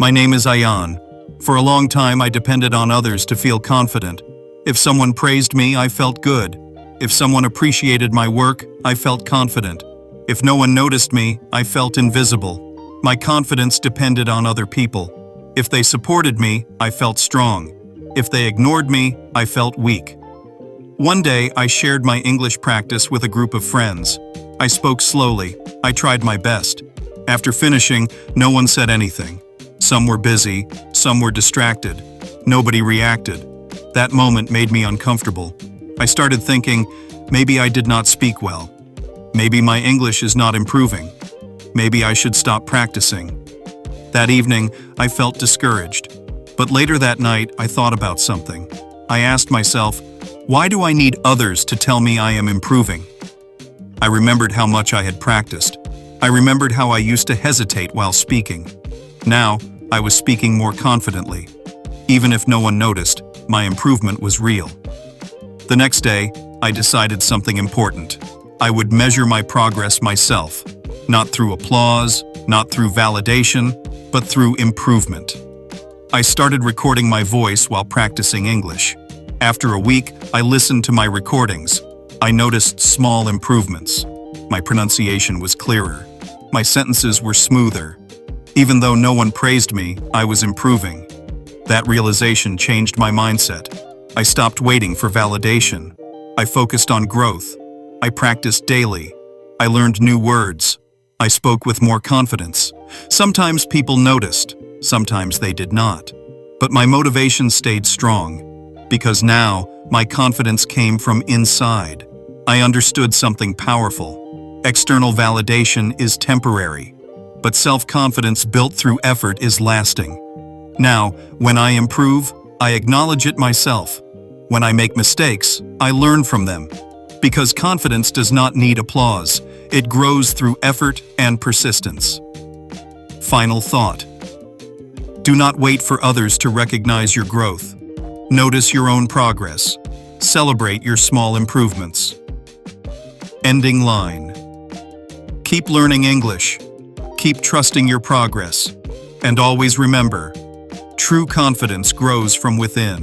My name is Ayan. For a long time, I depended on others to feel confident. If someone praised me, I felt good. If someone appreciated my work, I felt confident. If no one noticed me, I felt invisible. My confidence depended on other people. If they supported me, I felt strong. If they ignored me, I felt weak. One day, I shared my English practice with a group of friends. I spoke slowly. I tried my best. After finishing, no one said anything. Some were busy, some were distracted. Nobody reacted. That moment made me uncomfortable. I started thinking, maybe I did not speak well. Maybe my English is not improving. Maybe I should stop practicing. That evening, I felt discouraged. But later that night, I thought about something. I asked myself, why do I need others to tell me I am improving? I remembered how much I had practiced. I remembered how I used to hesitate while speaking. Now, I was speaking more confidently. Even if no one noticed, my improvement was real. The next day, I decided something important. I would measure my progress myself, not through applause, not through validation, but through improvement. I started recording my voice while practicing English. After a week, I listened to my recordings. I noticed small improvements. My pronunciation was clearer. My sentences were smoother. Even though no one praised me, I was improving. That realization changed my mindset. I stopped waiting for validation. I focused on growth. I practiced daily. I learned new words. I spoke with more confidence. Sometimes people noticed, sometimes they did not. But my motivation stayed strong, because now my confidence came from inside. I understood something powerful. External validation is temporary, but self-confidence built through effort is lasting. Now, when I improve, I acknowledge it myself. When I make mistakes, I learn from them. Because confidence does not need applause, it grows through effort and persistence. Final thought. Do not wait for others to recognize your growth. Notice your own progress. Celebrate your small improvements. Ending line. Keep learning English. Keep trusting your progress. And always remember, true confidence grows from within.